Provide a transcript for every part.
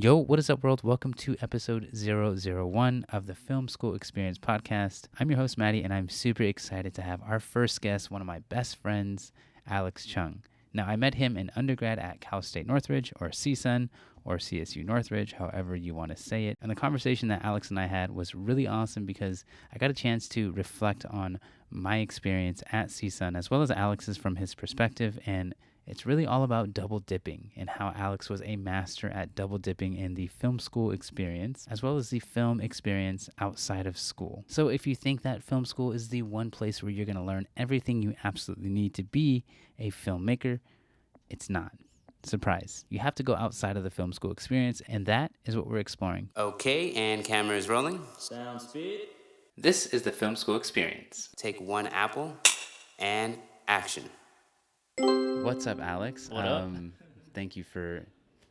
Yo, what is up, world? Welcome to episode 001 of the Film School Experience podcast. I'm your host, Maddie, and I'm super excited to have our first guest, one of my best friends, Alex Chueng. Now, I met him in undergrad at Cal State Northridge, or CSUN, or CSU Northridge, however you want to say it. And the conversation that Alex and I had was really awesome because I got a chance to reflect on my experience at CSUN, as well as Alex's from his perspective, and it's really all about double dipping and how Alex was a master at double dipping in the film school experience, as well as the film experience outside of school. So if you think that film school is the one place where you're going to learn everything you absolutely need to be a filmmaker, it's not. Surprise. You have to go outside of the film school experience, and that is what we're exploring. Okay, and camera is rolling. Sound speed. This is the film school experience. Take one apple and action. What's up, Alex? What up? Thank you for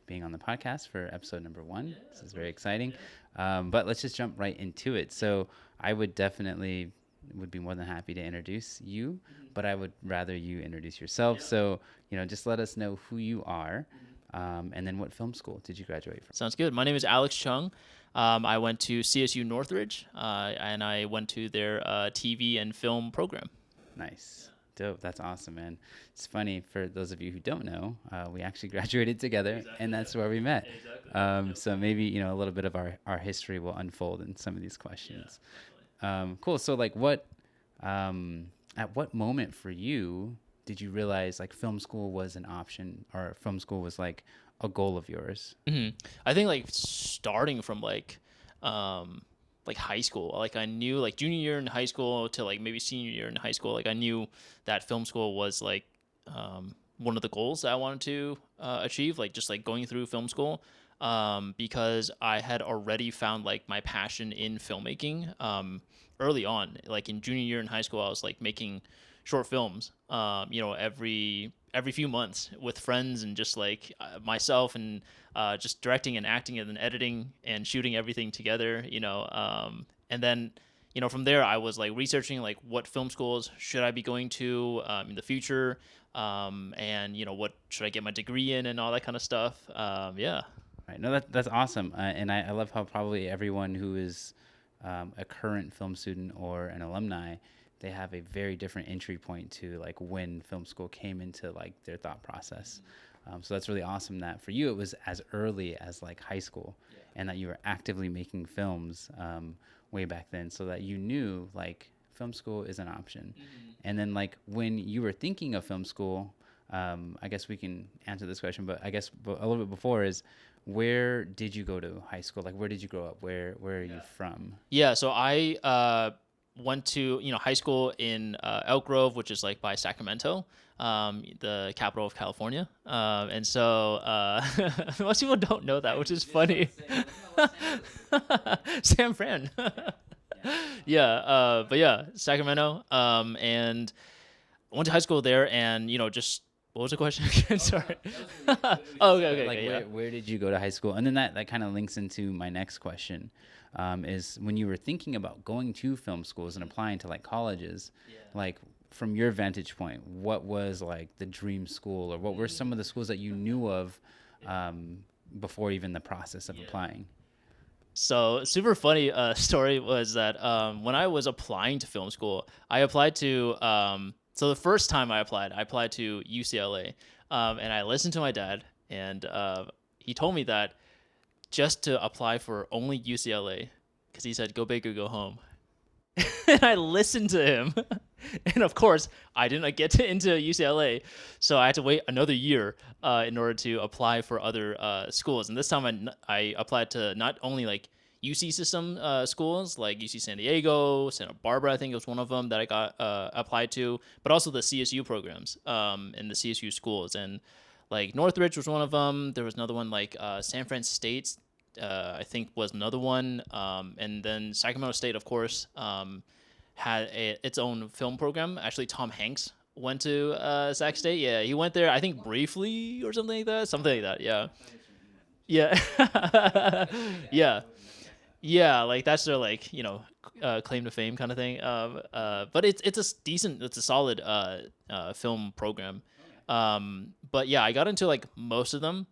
being on the podcast for episode number 1. This is very exciting. But let's just jump right into it. So I would be more than happy to introduce you, but I would rather you introduce yourself. Yeah. So, just let us know who you are, and then what film school did you graduate from? Sounds good. My name is Alex Chueng. I went to CSU Northridge, and I went to their TV and film program. Nice. Dope. That's awesome, man. It's funny, for those of you who don't know, we actually graduated together, and that's where we met. Exactly. So maybe, a little bit of our history will unfold in some of these questions. Cool. So at what moment for you did you realize film school was an option, or film school was a goal of yours? Mm-hmm. I think starting from high school, I knew junior year in high school to maybe senior year in high school, I knew that film school was one of the goals that I wanted to achieve, going through film school, because I had already found my passion in filmmaking early on. In junior year in high school, I was making short films, every few months with friends, and just myself, and just directing and acting and then editing and shooting everything together, and then, from there I was researching what film schools should I be going to in the future, and what should I get my degree in and all that kind of stuff. Yeah. Right. No, that's awesome. And I love how probably everyone who is a current film student or an alumni, they have a very different entry point to when film school came into their thought process. So that's really awesome that for you it was as early as high school, and that you were actively making films way back then, so that you knew film school is an option. And then when you were thinking of film school, I guess we can answer this question, but I guess a little bit before is, where did you go to high school? Where did you grow up? Where are you from? Yeah, so I went to high school in Elk Grove, which is by Sacramento, the capital of California. And so most people don't know that, which is funny. San Fran. Yeah, but yeah, Sacramento. And I went to high school there, and just, what was the question again? Sorry. Oh, okay. Where did you go to high school? And then that kind of links into my next question, is when you were thinking about going to film schools and applying to colleges, from your vantage point, what was the dream school, or what were some of the schools that you knew of before even the process of applying? So super funny story was that when I was applying to film school, I applied to so the first time I applied to UCLA, and I listened to my dad, and he told me that just to apply for only UCLA, because he said, go big or go home. And I listened to him. And of course, I didn't get into UCLA, so I had to wait another year in order to apply for other schools. And this time I applied to not only UC system schools, UC San Diego, Santa Barbara, I think it was one of them that I got applied to, but also the CSU programs and the CSU schools. And Northridge was one of them. There was another one San Fran State, I think was another one. And then Sacramento State, of course, had its own film program. Actually, Tom Hanks went to Sac State. Yeah, he went there, I think, briefly or something like that. Yeah. Yeah. Yeah. Yeah, that's their claim to fame kind of thing. But it's a solid film program. But yeah, I got into most of them,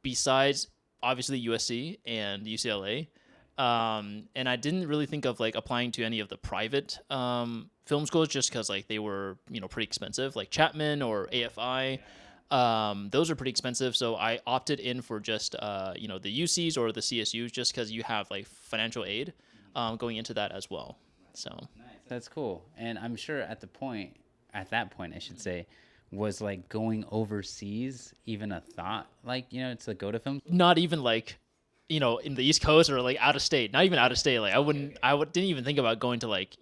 besides obviously USC and UCLA. And I didn't really think of like applying to any of the private film schools just because like they were, pretty expensive, like Chapman or AFI. Those are pretty expensive. So I opted in for just, the UCs or the CSUs just because you have like financial aid going into that as well. So That's cool. And I'm sure at that point, I should say, was like going overseas even a thought, like, to go to film? not even like, in the East Coast or like out of state, not even out of state. Like didn't even think about going to like,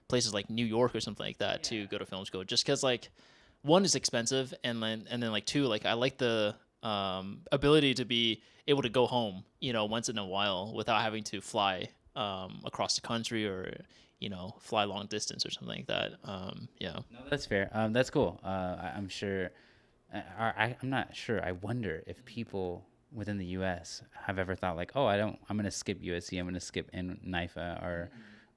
places like New York or something like that to go to film school just because like one is expensive and then like two, like I like the ability to be able to go home, once in a while without having to fly across the country or fly long distance or something like that. Yeah. No, that's fair. That's cool. I'm sure. I'm not sure. I wonder if people within the U.S. have ever thought like, oh, I'm gonna skip USC. I'm gonna skip NIFA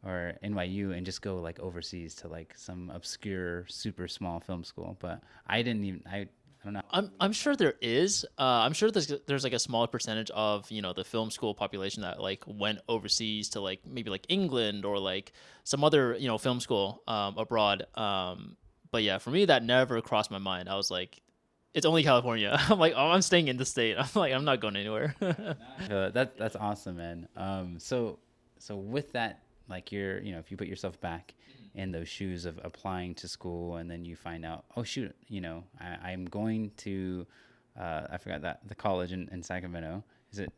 or NYU and just go like overseas to like some obscure, super small film school. But I didn't even. I don't know. I'm sure there is. I'm sure there's like a small percentage of the film school population that like went overseas to like maybe like England or like some other film school abroad. But yeah, for me that never crossed my mind. I was like, it's only California. I'm like, oh, I'm staying in the state. I'm like, I'm not going anywhere. That's awesome, man. So with that, like if you put yourself back in those shoes of applying to school and then you find out, oh shoot, I'm going to, I forgot the college in Sacramento. Is it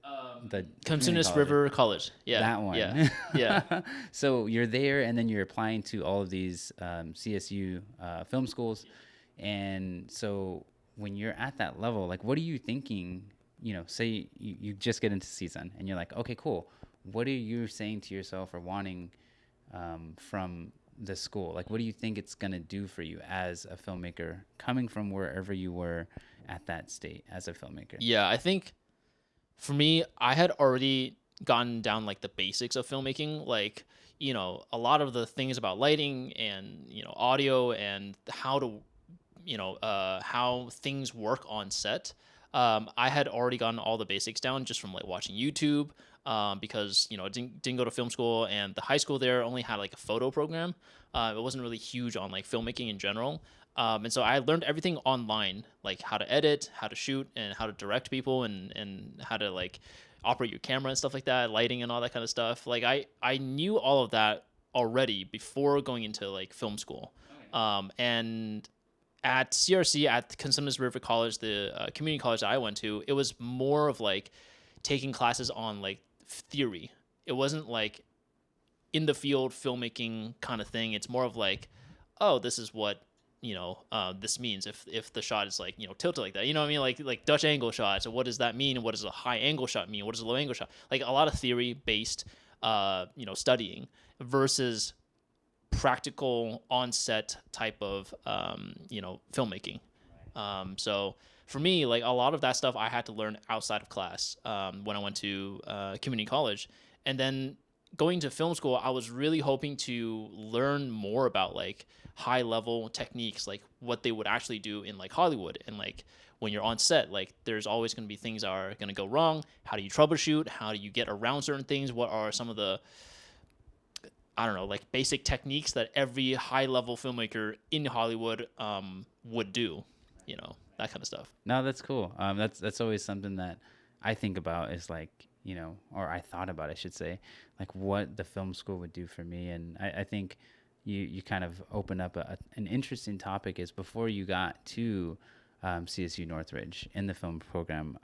the Cumsonus River College? Yeah, that one. Yeah, yeah. So you're there, and then you're applying to all of these CSU film schools, and so when you're at that level, like, what are you thinking? Say you just get into CSUN, and you're like, okay, cool. What are you saying to yourself or wanting from the school? Like, what do you think it's gonna do for you as a filmmaker, coming from wherever you were at that state as a filmmaker? Yeah, I think for me, I had already gotten down like the basics of filmmaking, like a lot of the things about lighting and audio and how to how things work on set. I had already gotten all the basics down just from like watching YouTube, because I didn't go to film school, and the high school there only had like a photo program. It wasn't really huge on like filmmaking in general. And so I learned everything online, like how to edit, how to shoot, and how to direct people, and how to like operate your camera and stuff like that, lighting and all that kind of stuff. Like I knew all of that already before going into like film school. And at CRC, at Cumsonus River College, the community college that I went to, it was more of like taking classes on like theory. It wasn't like in the field filmmaking kind of thing. It's more of like, oh, this is what this means if the shot is like tilted like that. You know what I mean? Like Dutch angle shots. So what does that mean? What does a high angle shot mean? What does a low angle shot? Like a lot of theory based studying versus practical on-set type of filmmaking. So for me, like a lot of that stuff I had to learn outside of class when I went to community college. And then going to film school, I was really hoping to learn more about like high level techniques, like what they would actually do in like Hollywood. And like when you're on set, like there's always going to be things that are going to go wrong. How do you troubleshoot? How do you get around certain things? What are some of the like basic techniques that every high level filmmaker in Hollywood would do, that kind of stuff. No, that's cool. That's always something that I think about is like, or I thought about, I should say, like what the film school would do for me. And I think you kind of open up an interesting topic is before you got to CSU Northridge in the film program,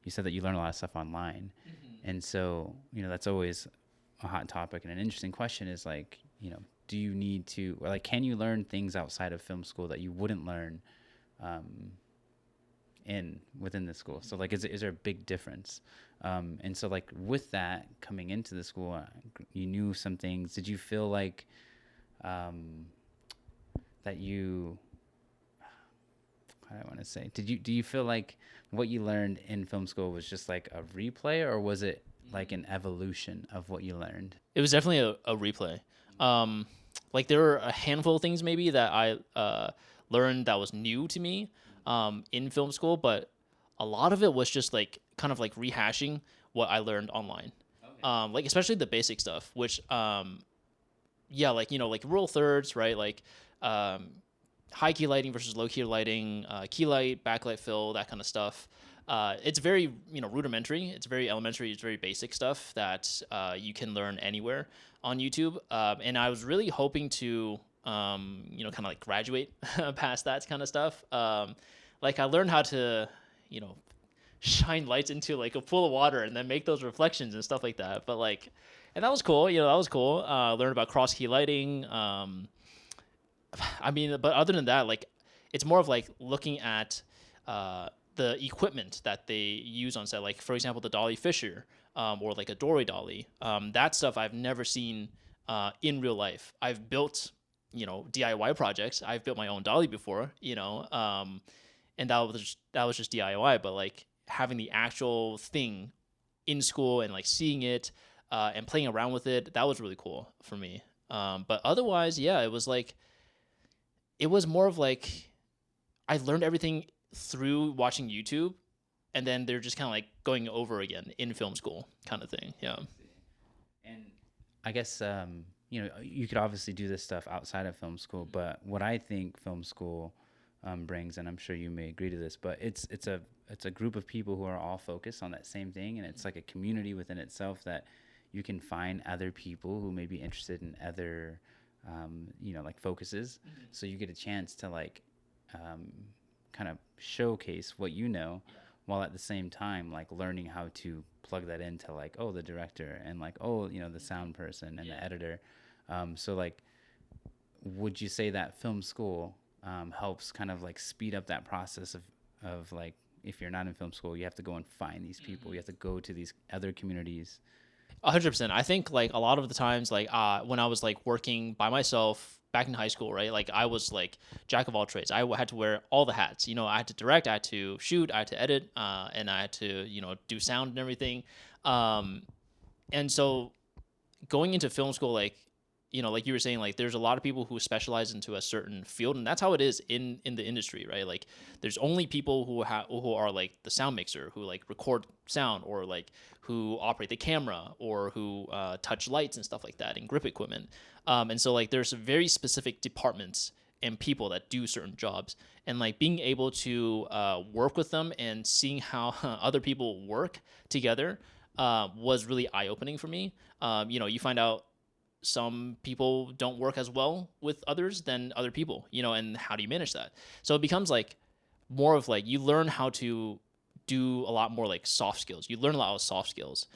you said that you learned a lot of stuff online. Mm-hmm. And so, that's always a hot topic, and an interesting question is like, do you need to, or like, can you learn things outside of film school that you wouldn't learn within the school? So like, is there a big difference? And so like with that coming into the school, you knew some things. Did you feel like that you, how do I want to say? Do you feel like what you learned in film school was just like a replay, or was it like an evolution of what you learned? It was definitely a replay. Like there were a handful of things maybe that I learned that was new to me in film school, but a lot of it was just like kind of like rehashing what I learned online. Like especially the basic stuff, which yeah, like like rule of thirds, right? Like high key lighting versus low key lighting, key light, backlight fill, that kind of stuff. It's very rudimentary. It's very elementary. It's very basic stuff that you can learn anywhere on YouTube. And I was really hoping to kind of like graduate past that kind of stuff. Like I learned how to shine lights into like a pool of water and then make those reflections and stuff like that. But like, and that was cool. That was cool. Learn about cross key lighting. I mean, but other than that, like, it's more of like looking at the equipment that they use on set. Like, for example, the dolly fisher, or like a doorway dolly. That stuff I've never seen in real life. I've built, DIY projects. I've built my own dolly before, and that was just DIY. But like having the actual thing in school and like seeing it and playing around with it, that was really cool for me. But otherwise, yeah, it was more of like I learned everything through watching YouTube, and then they're just kind of like going over again in film school kind of thing. Yeah. And I guess you could obviously do this stuff outside of film school, but what I think film school brings, and I'm sure you may agree to this, but it's a group of people who are all focused on that same thing, and it's like a community within itself that you can find other people who may be interested in other like focuses. So you get a chance to like kind of showcase what while at the same time like learning how to plug that into like the director and like the sound person and the editor. So like, would you say that film school helps kind of like speed up that process of like, if you're not in film school, you have to go and find these people, you have to go to these other communities? 100%. I think like a lot of the times, like when I was like working by myself back in high school, right? Like I was like jack of all trades. I had to wear all the hats. I had to direct, I had to shoot, I had to edit, and I had to do sound and everything. And so going into film school, like like you were saying, like there's a lot of people who specialize into a certain field, and that's how it is in the industry, right? Like there's only people who are like the sound mixer, who like record sound, or like who operate the camera, or who touch lights and stuff like that, and grip equipment. And so like there's very specific departments and people that do certain jobs, and like being able to work with them and seeing how other people work together was really eye-opening for me. You find out some people don't work as well with others than other people, and how do you manage that? So it becomes like more of like you learn how to do a lot more like soft skills. You learn a lot of soft skills,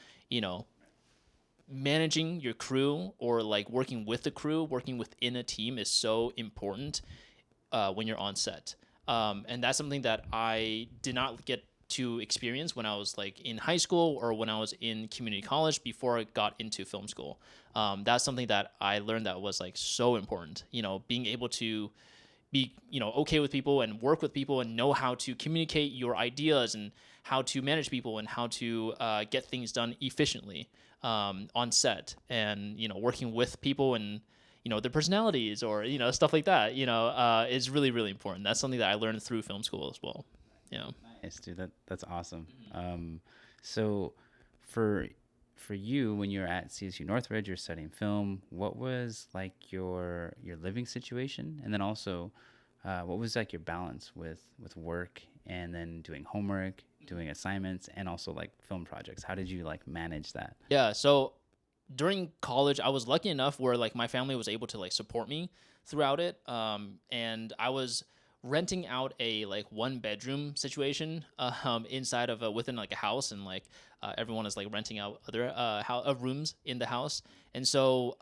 managing your crew, or like working with the crew, working within a team is so important when you're on set. And that's something that I did not get to experience when I was like in high school or when I was in community college before I got into film school. That's something that I learned that was like so important, being able to be, okay with people and work with people and know how to communicate your ideas and how to manage people and how to get things done efficiently on set, and, working with people and, their personalities, or, stuff like that, is really, really important. That's something that I learned through film school as well. Yeah. Nice, dude. That's awesome. So for you, when you're at CSU Northridge, you're studying film, what was like your living situation? And then also, what was like your balance with work and then doing homework, doing assignments, and also like film projects? How did you like manage that? Yeah. So during college, I was lucky enough where like my family was able to like support me throughout it. And I was renting out a like 1-bedroom situation inside of within like a house, and like everyone is like renting out other rooms in the house. And so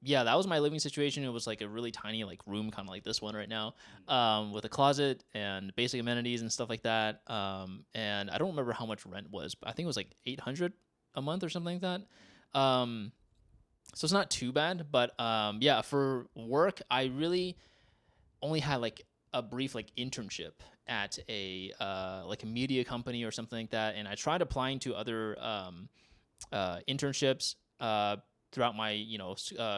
yeah, that was my living situation. It was like a really tiny like room, kind of like this one right now, with a closet and basic amenities and stuff like that. And I don't remember how much rent was, but I think it was like 800 a month or something like that. So it's not too bad, but yeah, for work, I really only had like a brief like internship at a like a media company or something like that, and I tried applying to other internships throughout my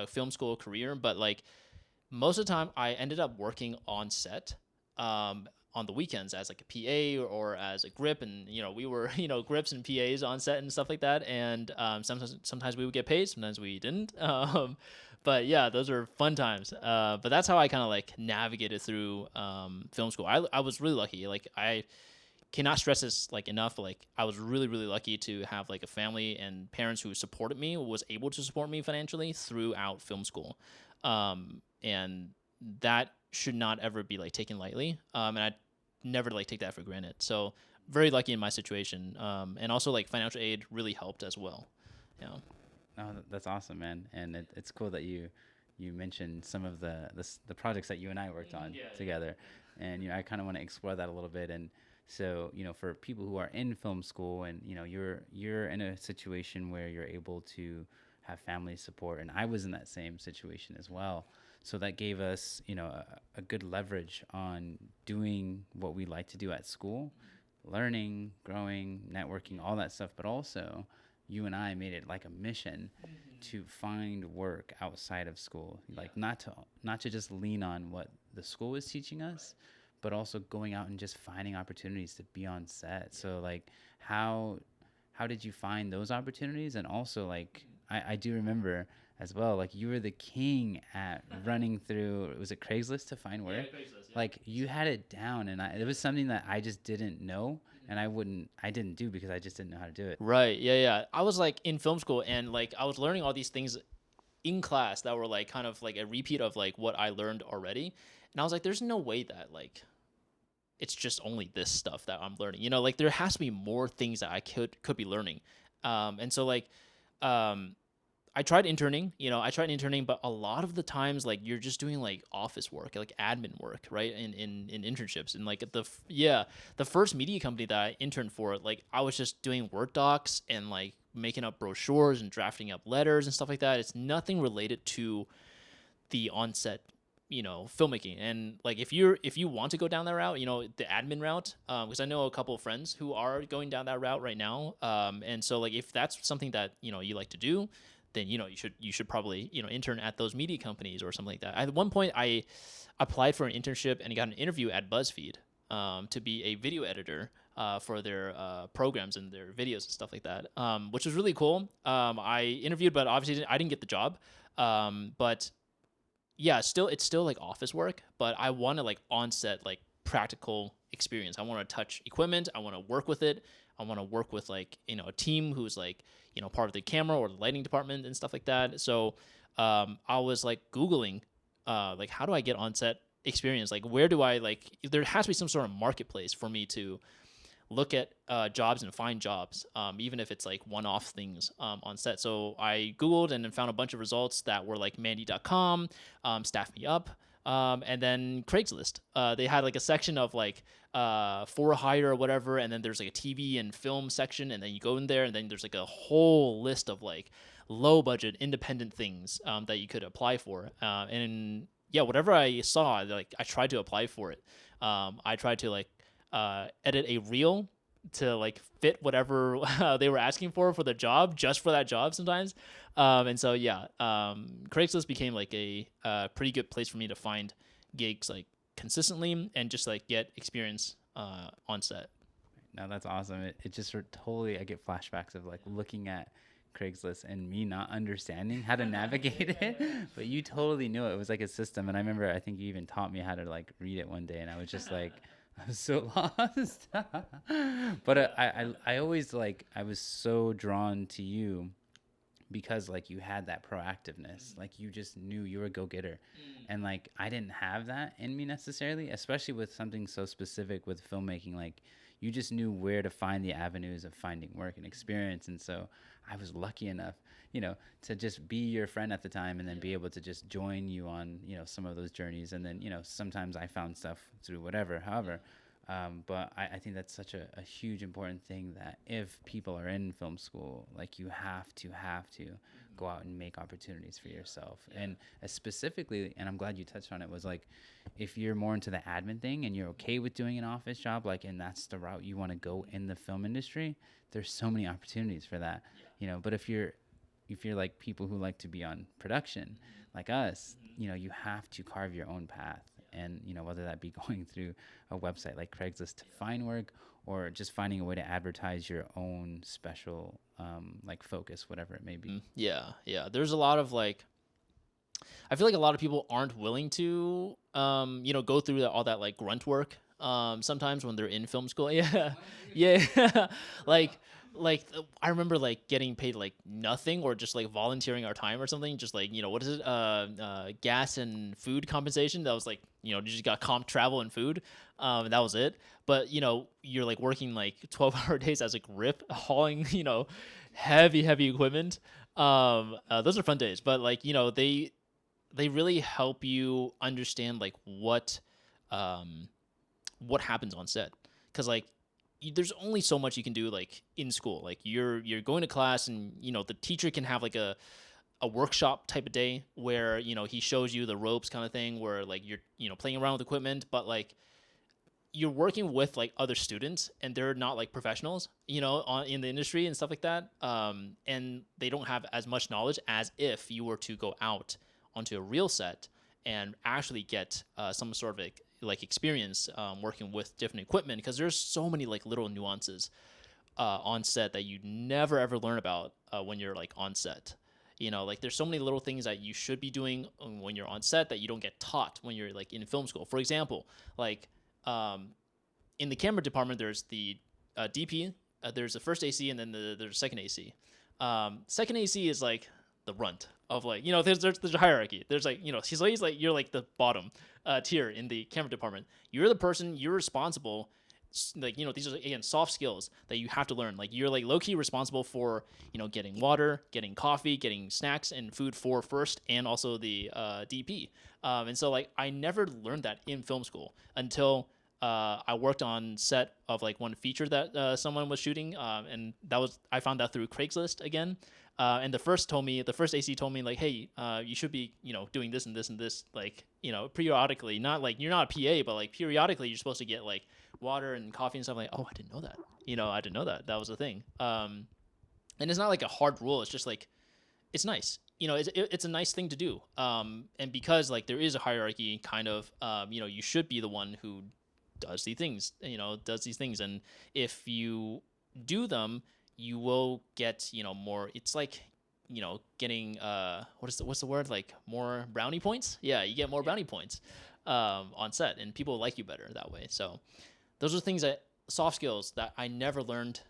film school career, but like most of the time I ended up working on set. on the weekends as like a PA or as a grip, and we were grips and PAs on set and stuff like that. And sometimes we would get paid, sometimes we didn't. But yeah, those are fun times. But that's how I kind of like navigated through film school. I was really lucky. Like I cannot stress this like enough. Like I was really, really lucky to have like a family and parents who supported me, was able to support me financially throughout film school. And that should not ever be like taken lightly. And I never like take that for granted. So very lucky in my situation. And also like financial aid really helped as well. Yeah. Oh, that's awesome, man. And it's cool that you mentioned some of the projects that you and I worked on together. And I kind of want to explore that a little bit. And so, for people who are in film school and, you're in a situation where you're able to have family support, and I was in that same situation as well. So that gave us, a good leverage on doing what we like to do at school, learning, growing, networking, all that stuff. But also, you and I made it like a mission to find work outside of school, like not to just lean on what the school is teaching us, but also going out and just finding opportunities to be on set. So like, how did you find those opportunities? And also like, I do remember as well, like you were the king at running through, was it Craigslist to find work? Yeah, Craigslist, yeah. Like you had it down, and it was something that I just didn't know, and I didn't do because I just didn't know how to do it. Right. Yeah. I was like in film school, and like I was learning all these things in class that were like kind of like a repeat of like what I learned already. And I was like, there's no way that like it's just only this stuff that I'm learning. Like there has to be more things that I could be learning. And so like I tried interning, but a lot of the times, like you're just doing like office work, like admin work, right? In internships, and like the first media company that I interned for, like I was just doing Word docs and like making up brochures and drafting up letters and stuff like that. It's nothing related to the onset, filmmaking. And like if you want to go down that route, the admin route, because I know a couple of friends who are going down that route right now. And so like if that's something that you like to do, then you should probably intern at those media companies or something like that. At one point, I applied for an internship and got an interview at BuzzFeed to be a video editor for their programs and their videos and stuff like that, which was really cool. I interviewed, but obviously I didn't get the job. But yeah, it's still like office work, but I want to like on-set like practical experience. I want to touch equipment. I want to work with it. I want to work with like a team who's like part of the camera or the lighting department and stuff like that. So I was like Googling like how do I get on-set experience? Like where do I like? There has to be some sort of marketplace for me to look at jobs and find jobs, even if it's like one-off things on set. So I Googled and then found a bunch of results that were like Mandy.com, Staff Me Up, and then Craigslist. They had like a section of like for hire or whatever, and then there's like a TV and film section, and then you go in there, and then there's like a whole list of like low-budget independent things that you could apply for. And yeah, whatever I saw, like I tried to apply for it. I tried to like edit a reel to like fit whatever they were asking for the job, just for that job sometimes. And so yeah, Craigslist became like a pretty good place for me to find gigs like consistently and just like get experience on set. No, that's awesome. It just totally, I get flashbacks of like looking at Craigslist and me not understanding how to navigate it, but you totally knew it. It was like a system. And I remember, I think you even taught me how to like read it one day, and I was just like, I was so lost. But I always like, I was so drawn to you because like you had that proactiveness, like you just knew you were a go-getter. And like I didn't have that in me necessarily, especially with something so specific with filmmaking. Like you just knew where to find the avenues of finding work and experience. And so I was lucky enough, to just be your friend at the time, and then be able to just join you on, some of those journeys. And then, sometimes I found stuff through however. But I think that's such a huge important thing, that if people are in film school, like you have to go out and make opportunities for yourself. And specifically, and I'm glad you touched on it, was like, if you're more into the admin thing and you're okay with doing an office job, like, and that's the route you want to go in the film industry, there's so many opportunities for that, but if you're like people who like to be on production, like us, you have to carve your own path. And, whether that be going through a website like Craigslist to find work, or just finding a way to advertise your own special, like focus, whatever it may be. Yeah. There's a lot of like, I feel like a lot of people aren't willing to, go through all that like grunt work. Sometimes when they're in film school, yeah, like, I remember like getting paid like nothing, or just like volunteering our time or something. Just like, what is it? Gas and food compensation. That was like, you just got comp travel and food. And that was it. But you're like working like 12-hour days as a grip, hauling, heavy equipment. Those are fun days. But like, they really help you understand like what happens on set, because like there's only so much you can do like in school. Like you're going to class, and the teacher can have like a workshop type of day where he shows you the ropes kind of thing, where like you're playing around with equipment, but like you're working with like other students, and they're not like professionals, in the industry and stuff like that. And they don't have as much knowledge as if you were to go out onto a real set and actually get some sort of like experience working with different equipment, because there's so many like little nuances on set that you never ever learn about when you're like on set. Like there's so many little things that you should be doing when you're on set that you don't get taught when you're like in film school. For example, like in the camera department, there's the DP, there's the first AC, and then there's second AC. Second AC is like the runt of like, there's a hierarchy. There's like, he's like, you're like the bottom tier in the camera department. You're the person, you're responsible. Like, these are again soft skills that you have to learn. Like you're like low key responsible for, getting water, getting coffee, getting snacks and food for first, and also the DP. And so like I never learned that in film school until I worked on set of like one feature that someone was shooting, and I found that through Craigslist again. And the first AC told me like, hey, you should be, doing this and this and this, like, periodically. Not like you're not a PA, but like periodically you're supposed to get like water and coffee and stuff. Like, oh, I didn't know that. I didn't know that was a thing. And it's not like a hard rule. It's just like, it's nice. It's a nice thing to do. And because like there is a hierarchy, kind of, you should be the one who does these things. And if you do them, you will get more. It's like getting what's the word, like more brownie points. Yeah, you get more brownie points on set, and people like you better that way. So those are things, that soft skills that I never learned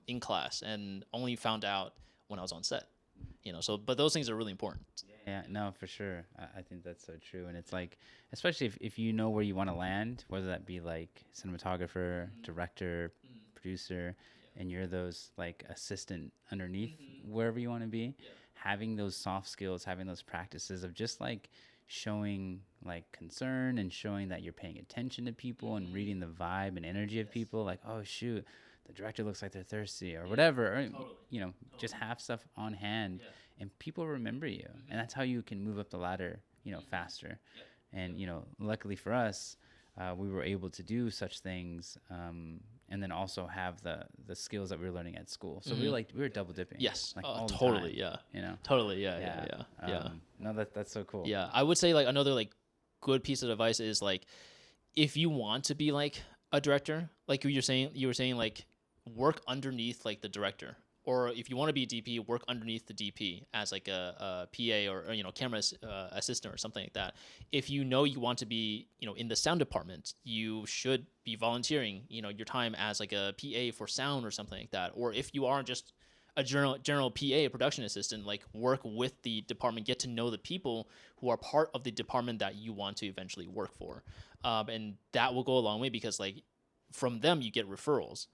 in class, and only found out when I was on set. So but those things are really important. Yeah, no, for sure. I think that's so true. And it's like, especially if you know where you want to land, whether that be like cinematographer, director, producer, and you're those like assistant underneath wherever you want to be, having those soft skills, having those practices of just like showing like concern, and showing that you're paying attention to people, and reading the vibe and energy of people, like, oh shoot, the director looks like they're thirsty, or whatever, or just have stuff on hand, and people remember you, and that's how you can move up the ladder faster. And luckily for us, we were able to do such things, and then also have the skills that we were learning at school. So we were double dipping. Yes, like all the totally. time, Totally. Yeah. No, that's so cool. Yeah, I would say like another like good piece of advice is like, if you want to be like a director, like you were saying like work underneath like the director, or if you want to be a DP, work underneath the DP as like a PA, or camera assistant or something like that. If you want to be in the sound department, you should be volunteering your time as like a PA for sound or something like that. Or if you are just a general PA, production assistant, like work with the department, get to know the people who are part of the department that you want to eventually work for, and that will go a long way, because like from them you get referrals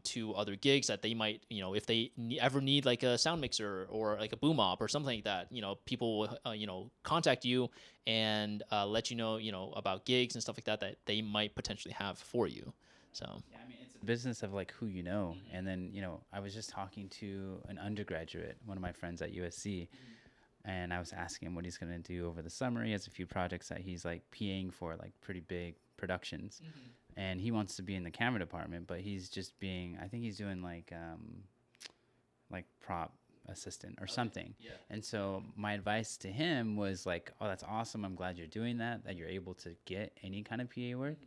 to other gigs that they might, if they ever need like a sound mixer or like a boom op or something like that, people will, contact you and let you know, about gigs and stuff like that they might potentially have for you. So yeah, I mean, it's a business of like who you know. And then I was just talking to an undergraduate, one of my friends at USC, and I was asking him what he's going to do over the summer. He has a few projects that he's like PAing for, like pretty big productions. And he wants to be in the camera department, but he's just I think he's doing like prop assistant or something. Yeah. And so my advice to him was like, oh, that's awesome. I'm glad you're doing that you're able to get any kind of PA work.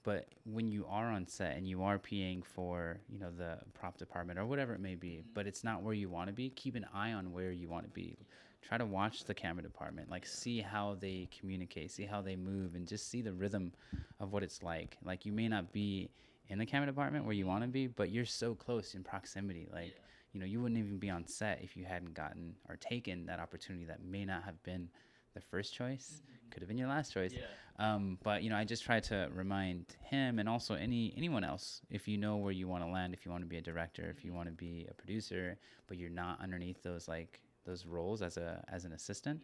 But when you are on set and you are PAing for, the prop department or whatever it may be, but it's not where you want to be, keep an eye on where you want to be. Try to watch the camera department, like see how they communicate, see how they move, and just see the rhythm of what it's like. Like you may not be in the camera department where you want to be, but you're so close in proximity. Like, you wouldn't even be on set if you hadn't gotten or taken that opportunity that may not have been the first choice, could have been your last choice. But I just try to remind him and also anyone else, if you know where you want to land, if you want to be a director, if you want to be a producer, but you're not underneath those roles as an assistant,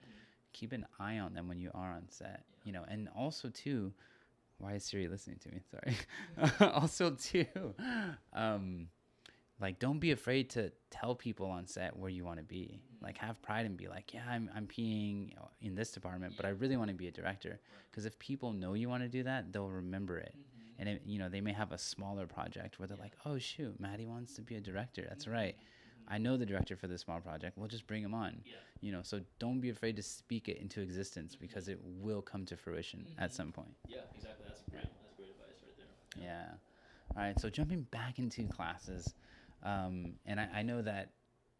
keep an eye on them when you are on set. And also too, why is Siri listening to me? Sorry. Also too, like don't be afraid to tell people on set where you want to be. Like have pride and be like, yeah, I'm peeing in this department, but I really want to be a director. Because if people know you want to do that, they'll remember it. And they may have a smaller project where they're like, oh shoot, Maddie wants to be a director. That's right. I know the director for this small project. We'll just bring him on. So don't be afraid to speak it into existence because it will come to fruition at some point. Yeah, exactly. That's great advice right there. Yeah. All right. So jumping back into classes, and I know that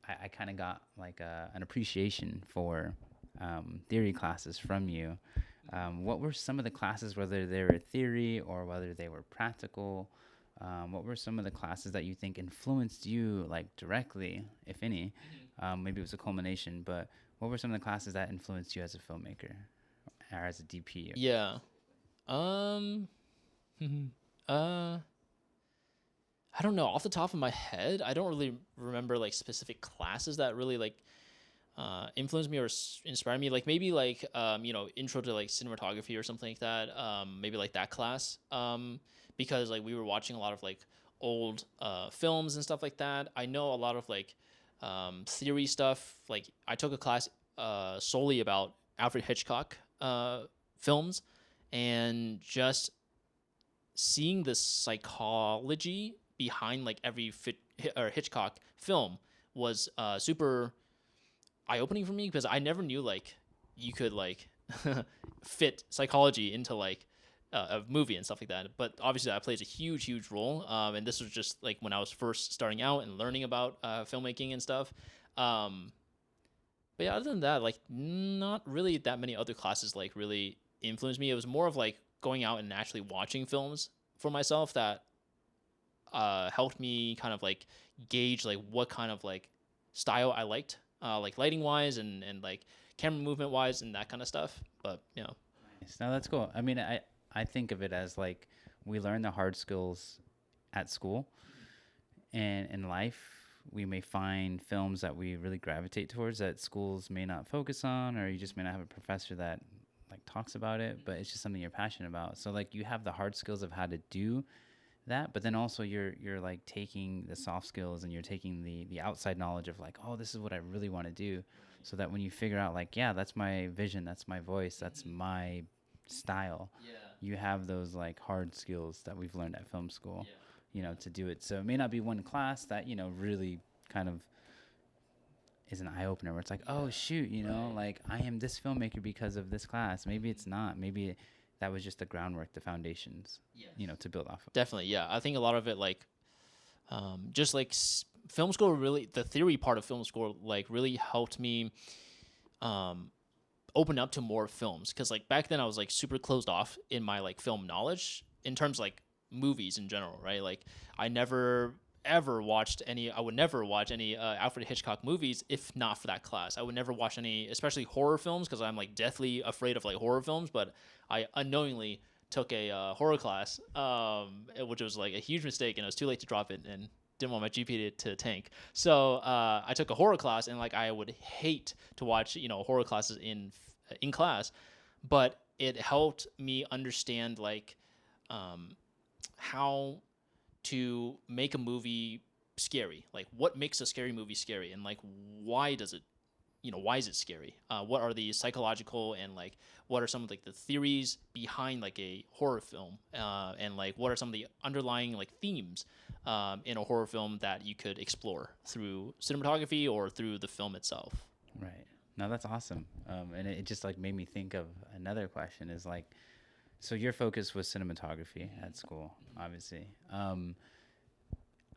I kind of got like an appreciation for theory classes from you. What were some of the classes, whether they were theory or whether they were practical? What were some of the classes that you think influenced you like directly, if any? Maybe it was a culmination, but what were some of the classes that influenced you as a filmmaker or as a DP? Yeah. I don't know. Off the top of my head, I don't really remember like specific classes that really like influenced me or inspired me. Like maybe like intro to like cinematography or something like that. Maybe like that class. Because like we were watching a lot of like old films and stuff like that. I know a lot of like theory stuff. Like I took a class solely about Alfred Hitchcock films, and just seeing the psychology behind like every Hitchcock film was super eye-opening for me, because I never knew like you could like fit psychology into like a movie and stuff like that. But obviously that plays a huge role. And this was just like when I was first starting out and learning about filmmaking and stuff. But yeah, other than that, like not really that many other classes like really influenced me. It was more of like going out and actually watching films for myself that helped me kind of like gauge like what kind of like style I liked, like lighting wise and like camera movement wise and that kind of stuff. But Nice. No, that's cool. I mean, I think of it as like we learn the hard skills at school, and in life we may find films that we really gravitate towards that schools may not focus on, or you just may not have a professor that like talks about it, but it's just something you're passionate about. So like you have the hard skills of how to do that, but then also you're like taking the soft skills and you're taking the outside knowledge of like, oh, this is what I really want to do, so that when you figure out like, yeah, that's my vision, that's my voice, that's my style, you have those like hard skills that we've learned at film school, to do it. So it may not be one class that really kind of is an eye-opener where it's like, oh shoot, like I am this filmmaker because of this class. Maybe it's not. Maybe that was just the groundwork, the foundations, to build off of. Definitely, yeah. I think a lot of it, like, just like film school, really, the theory part of film school, like, really helped me open up to more films. Because, like, back then I was, like, super closed off in my, like, film knowledge in terms of, like, movies in general, right? Like, I would never watch any Alfred Hitchcock movies if not for that class. I would never watch any, especially horror films, because I'm like deathly afraid of like horror films. But I unknowingly took a horror class, which was like a huge mistake, and it was too late to drop it and didn't want my GPA to tank. So I took a horror class, and like I would hate to watch horror classes in class, but it helped me understand like how to make a movie scary, like what makes a scary movie scary, and like why does it why is it scary? What are the psychological and like what are some of like the theories behind like a horror film, and like what are some of the underlying like themes in a horror film that you could explore through cinematography or through the film itself. Right. No, that's awesome. And it just like made me think of another question is like, so your focus was cinematography at school, obviously.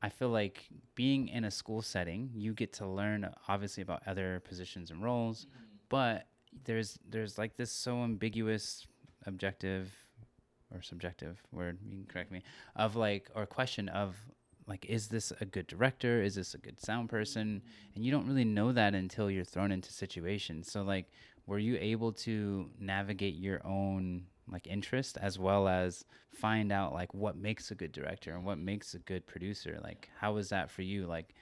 I feel like being in a school setting, you get to learn obviously about other positions and roles, but there's like this so ambiguous, objective or subjective word, you can correct me, of like, or question of like, is this a good director? Is this a good sound person? And you don't really know that until you're thrown into situations. So like, were you able to navigate your own like interest as well as find out like what makes a good director and what makes a good producer? Like, how was that for you? Like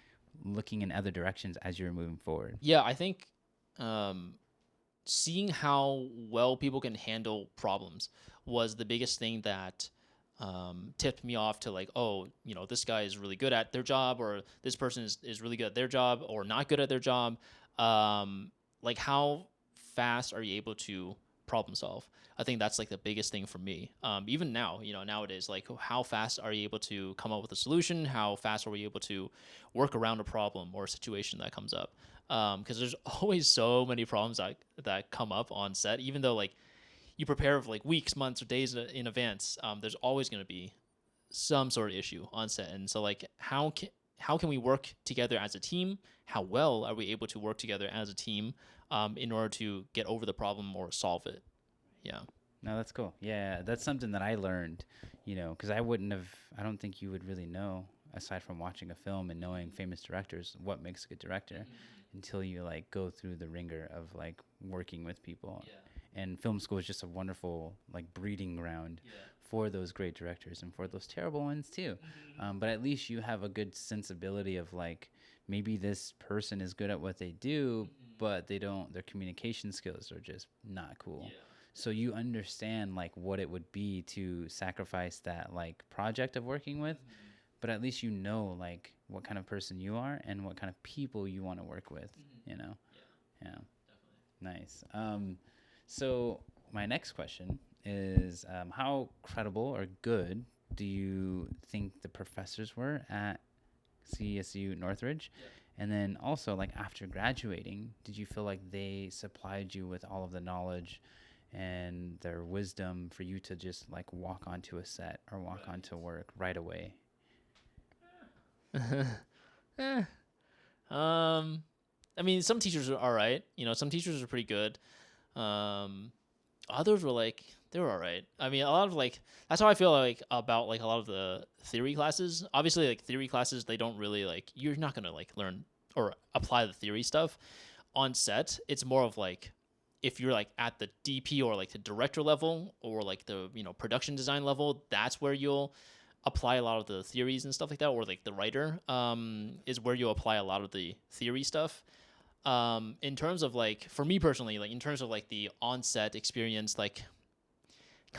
looking in other directions as you were moving forward? Yeah, I think seeing how well people can handle problems was the biggest thing that tipped me off to like, oh, this guy is really good at their job, or this person is really good at their job, or not good at their job. Like, how fast are you able to problem solve? I think that's like the biggest thing for me. Even now, nowadays, like how fast are you able to come up with a solution? How fast are we able to work around a problem or a situation that comes up? Because there's always so many problems that come up on set, even though like you prepare for like weeks, months, or days in advance. There's always going to be some sort of issue on set, and so like how can we work together as a team? How well are we able to work together as a team in order to get over the problem or solve it? Yeah. No, that's cool. Yeah, that's something that I learned, because I don't think you would really know aside from watching a film and knowing famous directors what makes a good director until you like go through the ringer of like working with people. And film school is just a wonderful like breeding ground for those great directors and for those terrible ones too. But at least you have a good sensibility of like, maybe this person is good at what they do, but their communication skills are just not cool. So you understand like what it would be to sacrifice that like project of working with, but at least you know like what kind of person you are and what kind of people you want to work with, you know? Yeah. Nice. So my next question is, how credible or good do you think the professors were at CSU Northridge? And then also, like after graduating, did you feel like they supplied you with all of the knowledge and their wisdom for you to just like walk onto a set or walk onto work right away? I mean, some teachers are all right. Some teachers are pretty good. Others were like they were all right. I mean, a lot of like that's how I feel like about like a lot of the theory classes. Obviously, like theory classes, they don't really like you're not gonna like learn or apply the theory stuff on set. It's more of like if you're like at the DP or like the director level or like the production design level, that's where you'll apply a lot of the theories and stuff like that, or like the writer is where you apply a lot of the theory stuff. In terms of like for me personally, like in terms of like the on-set experience, like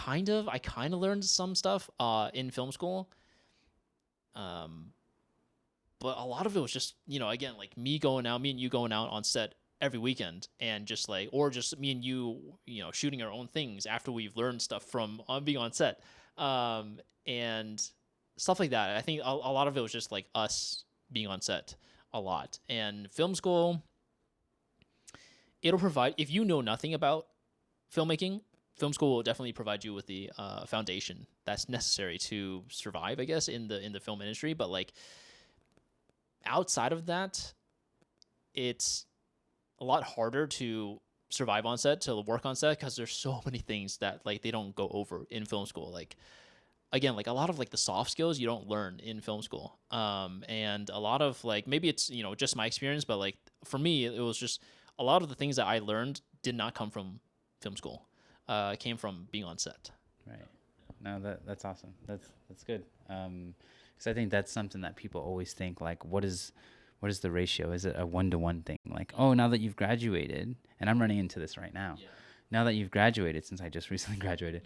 I kind of learned some stuff in film school, but a lot of it was just again like me and you going out on set every weekend and just like or just me and you shooting our own things after we've learned stuff from being on set, and stuff like that. I think a lot of it was just like us being on set a lot. And film school, it'll provide, if you know nothing about filmmaking, film school will definitely provide you with the foundation that's necessary to survive, I guess, in the film industry. But like outside of that, it's a lot harder to survive on set, to work on set, because there's so many things that like they don't go over in film school. Like again, like a lot of like the soft skills you don't learn in film school, and a lot of like maybe it's just my experience, but like for me it was just a lot of the things that I learned did not come from film school. It came from being on set. Right. No, that's awesome. That's good. Because I think that's something that people always think like, what is the ratio? Is it a 1-to-1 thing? Like, oh, now that you've graduated, and I'm running into this right now. Yeah. Now that you've graduated, since I just recently graduated,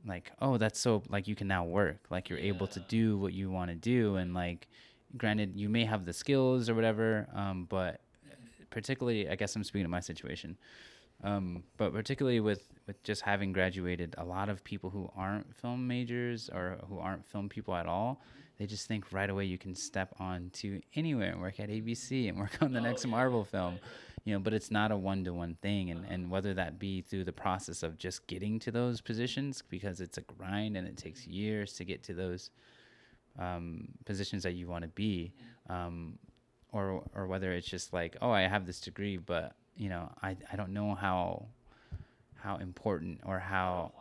like, oh, that's so like you can now work. Like you're able to do what you want to do, and like, granted, you may have the skills or whatever, but particularly, I guess I'm speaking of my situation, but particularly with just having graduated, a lot of people who aren't film majors or who aren't film people at all, they just think right away you can step on to anywhere and work at ABC and work on the next Marvel film, but it's not a one-to-one thing. And whether that be through the process of just getting to those positions, because it's a grind and it takes years to get to those positions that you want to be, or whether it's just like, oh, I have this degree, but I don't know how important or how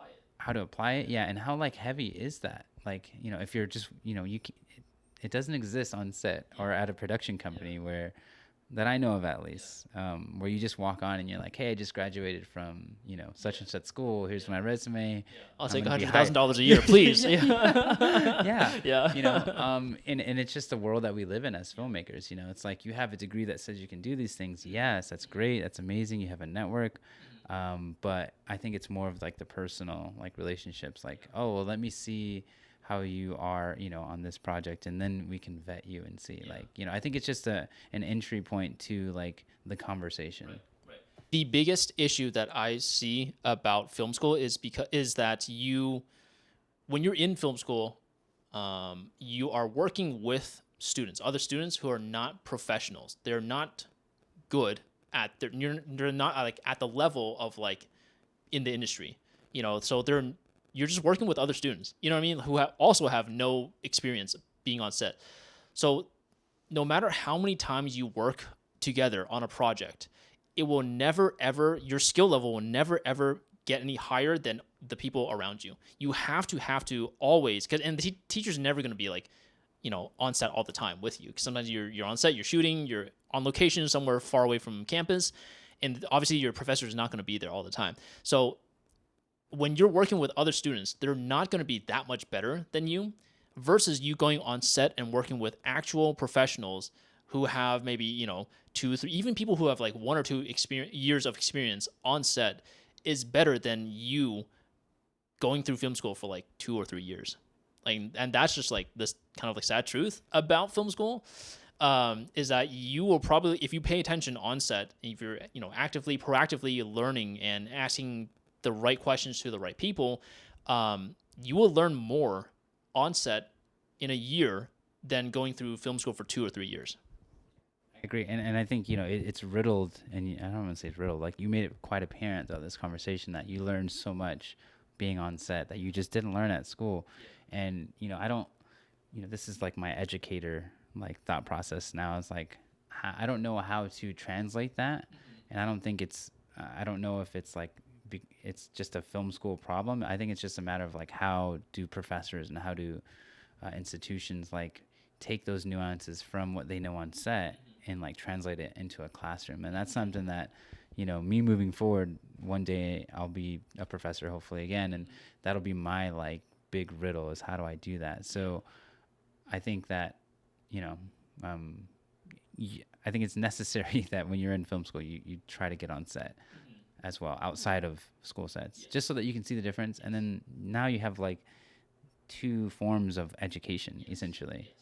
to apply it. Yeah, and how like heavy is that? Like, if you're just, it doesn't exist on set or at a production company where that I know of, at least, where you just walk on and you're like, hey, I just graduated from, such and such school. Here's my resume. I'll take $100,000 a year, please. Yeah. Yeah. And it's just the world that we live in as filmmakers. It's like you have a degree that says you can do these things. Yes, that's great. That's amazing. You have a network. But I think it's more of like the personal, like relationships, like, oh, well, let me see how you are, on this project, and then we can vet you and see, like, I think it's just an entry point to like the conversation. Right. The biggest issue that I see about film school is that when you're in film school, you are working with other students who are not professionals. They're not good at they're not like at the level of like in the industry, so you're just working with other students, you know what I mean, who also have no experience being on set. So no matter how many times you work together on a project, it will never, ever, your skill level will never, ever get any higher than the people around you. You have to always, and the teacher's never going to be like, on set all the time with you. 'Cause sometimes you're on set, you're shooting, you're on location somewhere far away from campus, and obviously your professor is not going to be there all the time. So when you're working with other students, they're not going to be that much better than you, versus you going on set and working with actual professionals who have maybe, 2, 3, even people who have like 1 or 2 years of experience on set is better than you going through film school for like 2 or 3 years. Like, and that's just like this kind of like sad truth about film school, is that you will probably, if you pay attention on set, if you're, proactively learning and asking the right questions to the right people, you will learn more on set in a year than going through film school for 2 or 3 years. I agree. And I think, it's riddled, and I don't want to say it's riddled, like you made it quite apparent though, this conversation, that you learned so much being on set that you just didn't learn at school. And, I don't, this is like my educator, like thought process now. It's like, I don't know how to translate that. And I don't think I don't know if it's like, it's just a film school problem. I think it's just a matter of like, how do professors and how do institutions like take those nuances from what they know on set and like translate it into a classroom. And that's something that, me moving forward, one day I'll be a professor, hopefully again, and that'll be my like big riddle, is how do I do that? So I think that, I think it's necessary that when you're in film school, you try to get on set as well, outside of school sets, just so that you can see the difference. And then now you have like 2 forms of education, essentially,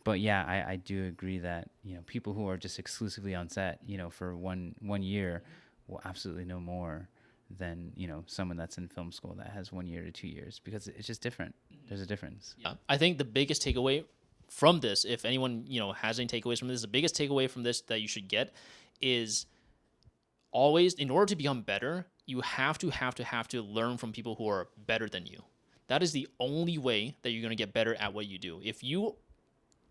but yeah, I do agree that, people who are just exclusively on set, for one year will absolutely know more than, someone that's in film school that has 1 year to 2 years, because it's just different. There's a difference. Yeah. I think the biggest takeaway from this, if anyone, has any takeaways from this, the biggest takeaway from this that you should get is always, in order to become better, you have to learn from people who are better than you. That is the only way that you're going to get better at what you do. If you,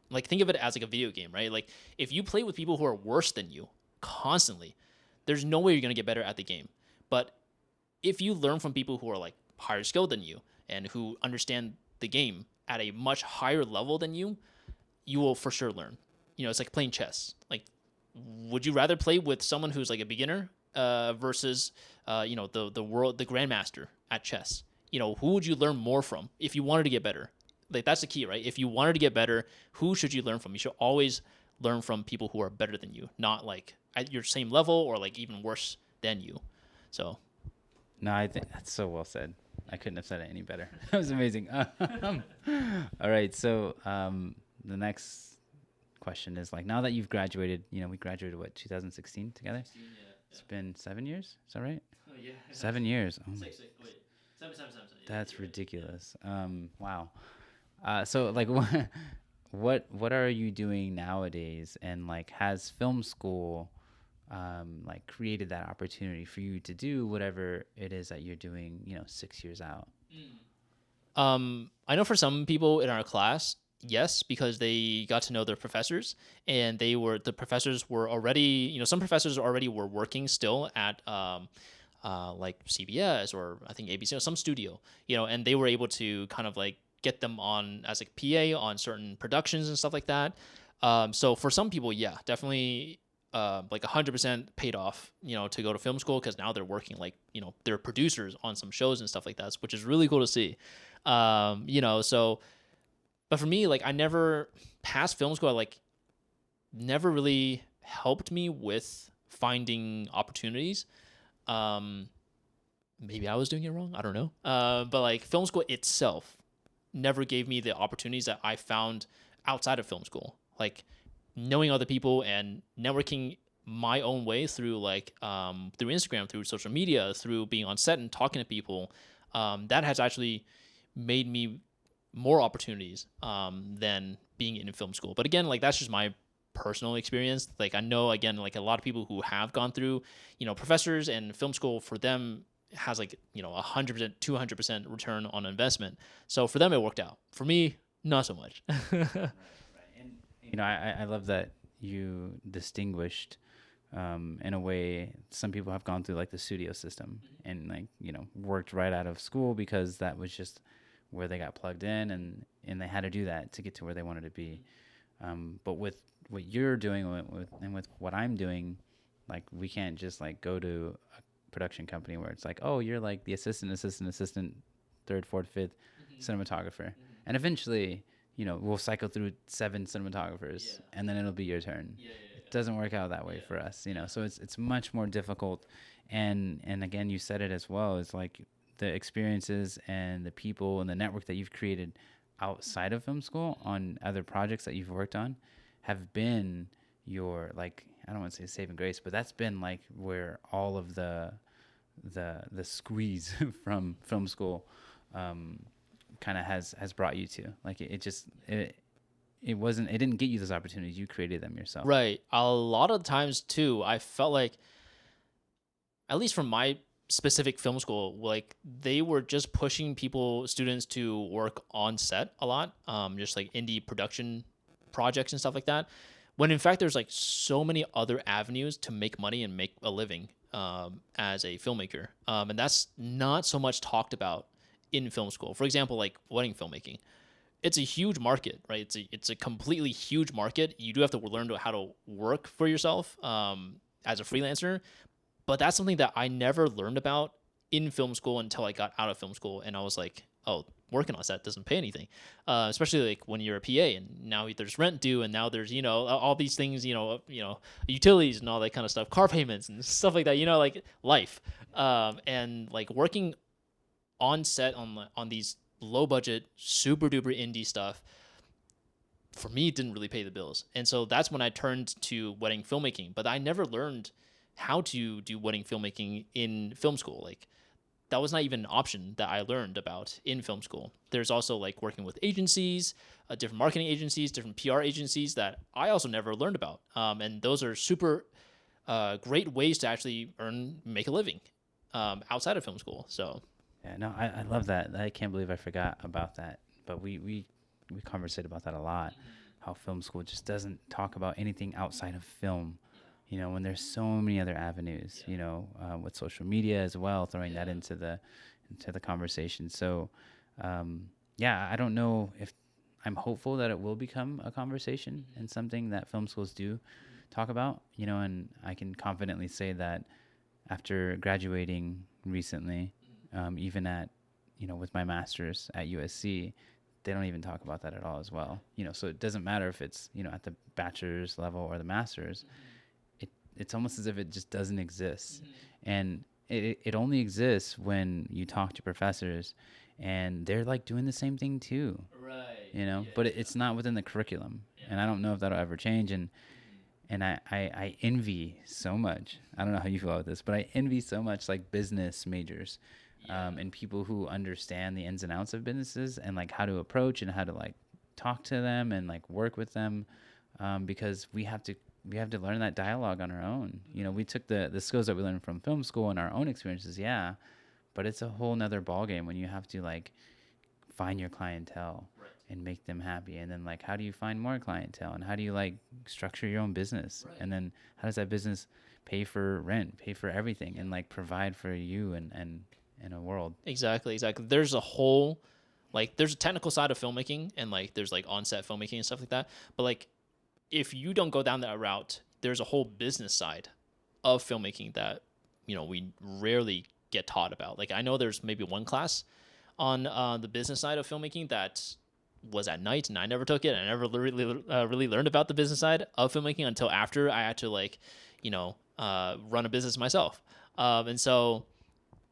like, think of it as like a video game, right? Like, if you play with people who are worse than you constantly, there's no way you're going to get better at the game. But if you learn from people who are like higher skilled than you and who understand the game at a much higher level than you, you will for sure learn. It's like playing chess. Like, would you rather play with someone who's like a beginner versus the grandmaster at chess? Who would you learn more from if you wanted to get better? Like, that's the key, right? If you wanted to get better, who should you learn from? You should always learn from people who are better than you, not like at your same level or like even worse than you. So, no, I think that's so well said. I couldn't have said it any better. That was amazing. All right, so the next question is like, now that you've graduated, we graduated, what, 2016 together? 16, yeah. It's been 7 years. Is that right? Oh, yeah. 7 years. Oh my, Six, wait. Seven. Yeah, that's you're right. ridiculous. Wow. So like, what are you doing nowadays? And like, has film school like created that opportunity for you to do whatever it is that you're doing, 6 years out? I know for some people in our class, yes, because they got to know their professors, and the professors were already, some professors already were working still at like CBS or I think ABC or some studio, and they were able to kind of like get them on as like PA on certain productions and stuff like that. So for some people, yeah, definitely like 100% paid off, to go to film school, because now they're working like, they're producers on some shows and stuff like that, which is really cool to see. So, but for me, like I never passed film school, like never really helped me with finding opportunities. Maybe I was doing it wrong. I don't know. But like film school itself never gave me the opportunities that I found outside of film school, like knowing other people and networking my own way through like through Instagram, through social media, through being on set and talking to people. That has actually made me more opportunities than being in film school. But again, like that's just my personal experience. Like I know, again, like a lot of people who have gone through, professors and film school, for them has like 100%, 200% return on investment. So for them it worked out. For me, not so much. Right. And I love that you distinguished in a way. Some people have gone through like the studio system and like worked right out of school because that was just where they got plugged in, and they had to do that to get to where they wanted to be. But with what you're doing with what I'm doing, like we can't just like go to a production company where it's like, oh, you're like the assistant, third, fourth, fifth cinematographer, and eventually we'll cycle through 7 cinematographers, and then it'll be your turn. It doesn't work out that way for us, so it's much more difficult. And again, you said it as well. It's like the experiences and the people and the network that you've created outside of film school on other projects that you've worked on have been your, like, I don't want to say saving grace, but that's been like where all of the squeeze from film school kind of has brought you to. Like it didn't get you those opportunities. You created them yourself. Right. A lot of times too, I felt like, at least from my specific film school, like they were just pushing students to work on set a lot, just like indie production projects and stuff like that. When in fact, there's like so many other avenues to make money and make a living as a filmmaker. And that's not so much talked about in film school. For example, like wedding filmmaking. It's a huge market, right? It's a completely huge market. You do have to learn how to work for yourself as a freelancer. But that's something that I never learned about in film school until I got out of film school. And I was like, oh, working on set doesn't pay anything, especially like when you're a PA and now there's rent due and now there's, all these things, utilities and all that kind of stuff, car payments and stuff like that, like life. And like working on set on these low budget, super duper indie stuff, for me, it didn't really pay the bills. And so that's when I turned to wedding filmmaking. But I never learned how to do wedding filmmaking in film school. Like that was not even an option that I learned about in film school. There's also like working with agencies, different marketing agencies, different PR agencies that I also never learned about. And those are super great ways to actually make a living outside of film school. So yeah, no, I love that. I can't believe I forgot about that. But we conversate about that a lot. How film school just doesn't talk about anything outside of film. When there's so many other avenues, with social media as well, throwing that into the conversation. So, I don't know if I'm hopeful that it will become a conversation and something that film schools do talk about, and I can confidently say that after graduating recently, even at, with my master's at USC, they don't even talk about that at all as well. So it doesn't matter if it's, at the bachelor's level or the master's. It's almost as if it just doesn't exist. And it only exists when you talk to professors and they're like doing the same thing too, Right. you know, but it's not within the curriculum. And I don't know if that'll ever change. And I envy so much. I don't know how you feel about this, but I envy so much like business majors, and people who understand the ins and outs of businesses and like how to approach and how to like talk to them and like work with them, because we have to learn that dialogue on our own. You know, we took the skills that we learned from film school and our own experiences, yeah, but it's a whole nother ballgame when you have to like find your clientele and make them happy, and then like how do you find more clientele, and how do you like structure your own business, and then how does that business pay for rent, pay for everything, and like provide for you and in a world. Exactly. There's a whole, like, there's a technical side of filmmaking, and like there's like on-set filmmaking and stuff like that. But like, if you don't go down that route, there's a whole business side of filmmaking that, you know, we rarely get taught about. Like, I know there's maybe one class on the business side of filmmaking that was at night, and I never took it. I never really learned about the business side of filmmaking until after I had to, like, you know, run a business myself. And so,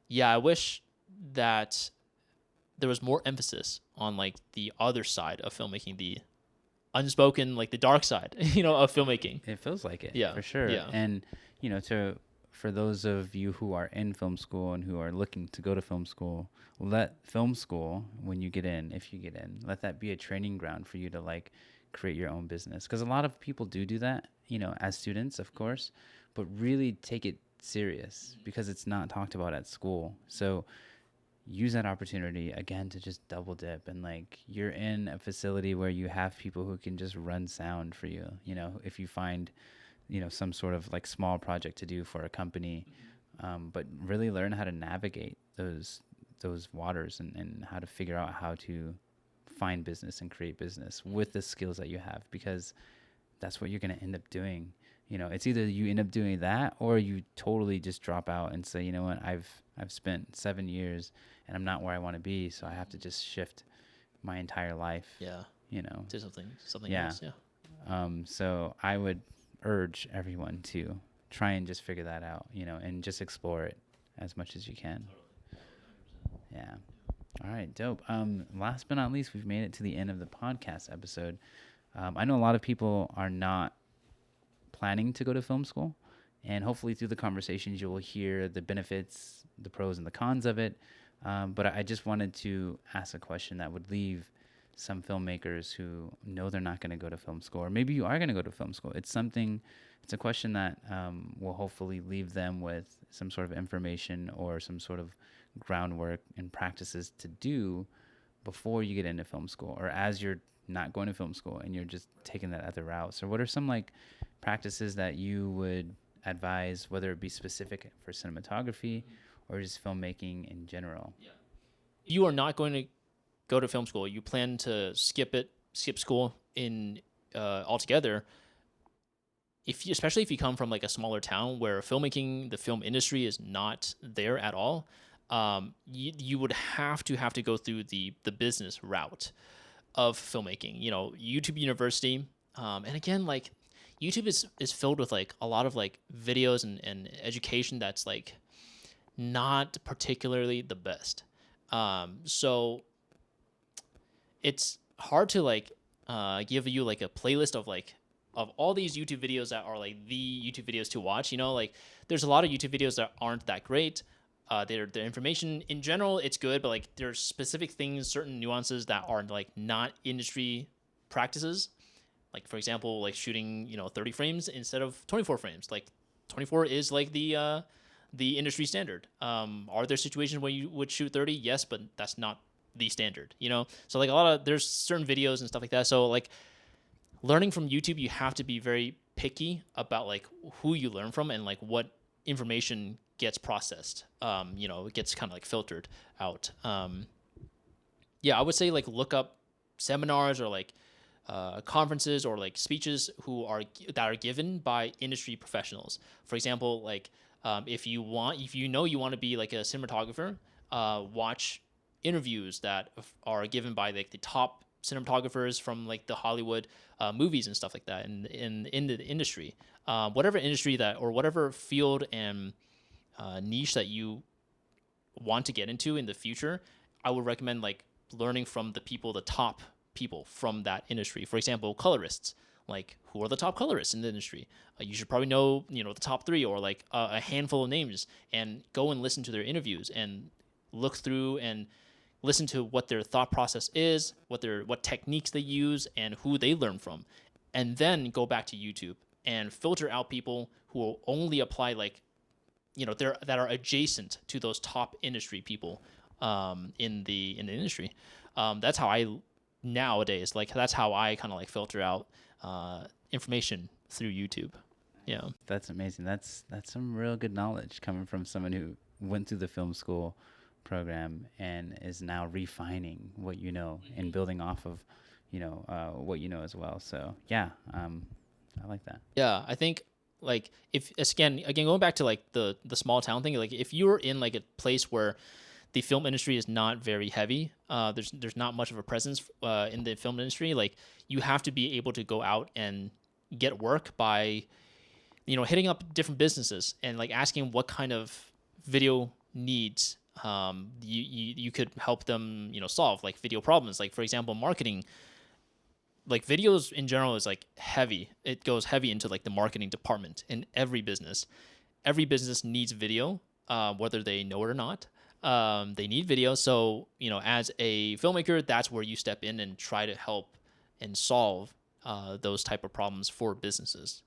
yeah, I wish that there was more emphasis on like the other side of filmmaking, the unspoken, like the dark side, you know, of filmmaking. It feels like it, Yeah, for sure. yeah. And you know, for those of you who are in film school and who are looking to go to film school, let film school, when you get in, if you get in, let that be a training ground for you to like create your own business, because a lot of people do that, you know, as students, of course, but really take it serious because it's not talked about at school. So use that opportunity again to just double dip, and like you're in a facility where you have people who can just run sound for you, you know, if you find, you know, some sort of like small project to do for a company, but really learn how to navigate those waters, and how to figure out how to find business and create business with the skills that you have, because that's what you're going to end up doing. You know, it's either you end up doing that or you totally just drop out and say, you know what, I've spent 7 years and I'm not where I want to be, so I have to just shift my entire life. Yeah. You know, To something Yeah. else. Yeah. So I would urge everyone to try and just figure that out, you know, and just explore it as much as you can. Yeah. All right, dope. Last but not least, we've made it to the end of the podcast episode. I know a lot of people are not planning to go to film school, and hopefully through the conversations you will hear the benefits, the pros and the cons of it. But I just wanted to ask a question that would leave some filmmakers who know they're not going to go to film school, or maybe you are going to go to film school. It's a question that will hopefully leave them with some sort of information or some sort of groundwork and practices to do before you get into film school, or as you're not going to film school and you're just taking that other route. So what are some like practices that you would advise, whether it be specific for cinematography or just filmmaking in general? You are not going to go to film school. You plan to skip school in altogether. Especially if you come from like a smaller town where filmmaking, the film industry is not there at all, you would have to go through the business route of filmmaking. You know, YouTube University, and again, like YouTube is filled with like a lot of like videos and education that's like not particularly the best. So it's hard to like give you like a playlist of all these YouTube videos that are like the YouTube videos to watch. You know, like there's a lot of YouTube videos that aren't that great. Their information in general, it's good, but like there's specific things, certain nuances that are like not industry practices. Like for example, like shooting 30 frames instead of 24 frames. Like 24 is like the industry standard. Are there situations where you would shoot 30? Yes, but that's not the standard. So like there's certain videos and stuff like that. So like learning from YouTube, you have to be very picky about like who you learn from and like what information gets processed. It gets kind of like filtered out. I would say like look up seminars or like conferences or like speeches that are given by industry professionals. For example, like if you want to be like a cinematographer, watch interviews that are given by like the top cinematographers from like the Hollywood movies and stuff like that in the industry. Whatever industry that or whatever field and niche that you want to get into in the future, I would recommend like learning from the top people from that industry. For example, colorists. Like, who are the top colorists in the industry? You should probably know, the top three or like a handful of names, and go and listen to their interviews and look through and listen to what their thought process is, what techniques they use, and who they learn from, and then go back to YouTube and filter out people who will only apply like, that are adjacent to those top industry people in the industry. That's how I nowadays, like, that's how I kind of like filter out information through YouTube. Yeah. That's amazing. That's some real good knowledge coming from someone who went through the film school program and is now refining what you know and building off of, what you know as well. So yeah, I like that. Yeah, I think like if again going back to like the small town thing, like if you're in like a place where the film industry is not very heavy, there's not much of a presence in the film industry, like you have to be able to go out and get work by hitting up different businesses and like asking what kind of video needs you could help them solve, like video problems. Like, for example, marketing, like videos in general is like heavy. It goes heavy into like the marketing department in every business. Every business needs video, whether they know it or not. They need video. So, as a filmmaker, that's where you step in and try to help and solve those type of problems for businesses.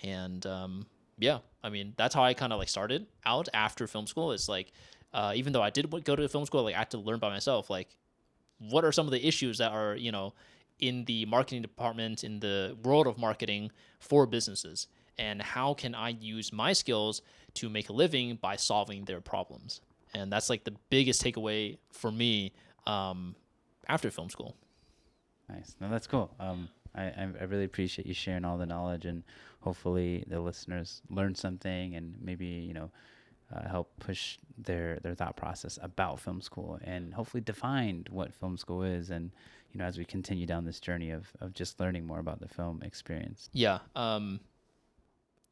And yeah, I mean, that's how I kind of like started out after film school. It's like, even though I did go to film school, like I had to learn by myself, like what are some of the issues that are, in the marketing department, in the world of marketing for businesses, and how can I use my skills to make a living by solving their problems. And that's like the biggest takeaway for me after film school. Nice. No, that's cool. I really appreciate you sharing all the knowledge, and hopefully the listeners learn something and maybe, help push their thought process about film school, and hopefully define what film school is. And, as we continue down this journey of just learning more about the film experience. Yeah. I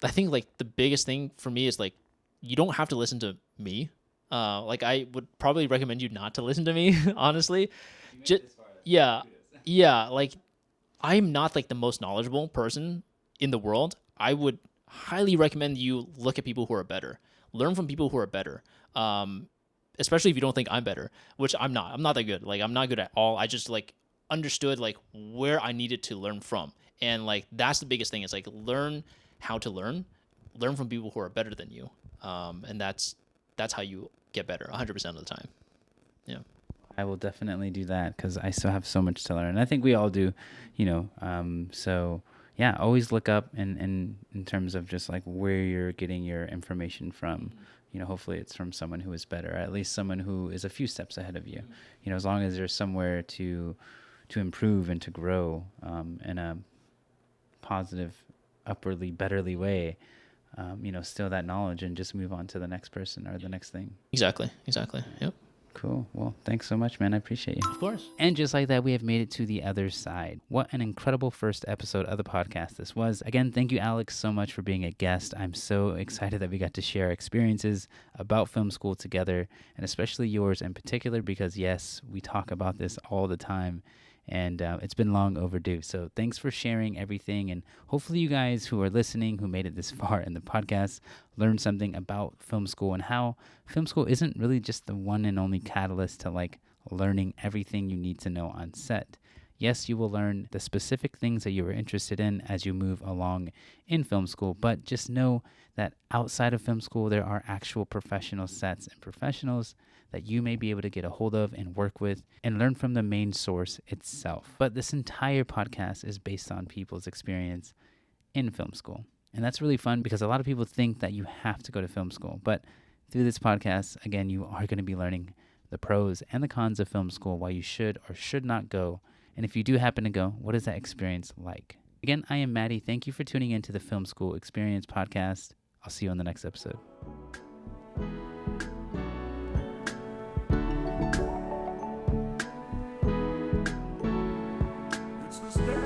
think like the biggest thing for me is like, you don't have to listen to me. Like I would probably recommend you not to listen to me, honestly. Yeah. Yeah. Like, I'm not like the most knowledgeable person in the world. I would highly recommend you look at people who are better. Learn from people who are better. Especially if you don't think I'm better, which I'm not. I'm not that good. Like, I'm not good at all. I just like understood like where I needed to learn from. And like, that's the biggest thing is like, learn how to learn from people who are better than you. And that's how you get better 100% of the time. Yeah. I will definitely do that because I still have so much to learn. And I think we all do, so yeah, always look up and in terms of just like where you're getting your information from. Hopefully it's from someone who is better, or at least someone who is a few steps ahead of you. As long as there's somewhere to improve and to grow in a positive, upwardly, betterly way, still that knowledge and just move on to the next person or the next thing. Exactly. Yep. Cool. Well, thanks so much, man. I appreciate you. Of course. And just like that, we have made it to the other side. What an incredible first episode of the podcast this was. Again, thank you, Alex, so much for being a guest. I'm so excited that we got to share experiences about film school together, and especially yours in particular, because yes, we talk about this all the time. And it's been long overdue. So thanks for sharing everything. And hopefully you guys who are listening, who made it this far in the podcast, learned something about film school and how film school isn't really just the one and only catalyst to like learning everything you need to know on set. Yes, you will learn the specific things that you are interested in as you move along in film school, but just know that outside of film school, there are actual professional sets and professionals that you may be able to get a hold of and work with and learn from the main source itself. But this entire podcast is based on people's experience in film school. And that's really fun because a lot of people think that you have to go to film school. But through this podcast, again, you are going to be learning the pros and the cons of film school, why you should or should not go. And if you do happen to go, what is that experience like? Again, I am Maddie. Thank you for tuning into the Film School Experience podcast. I'll see you on the next episode. It's the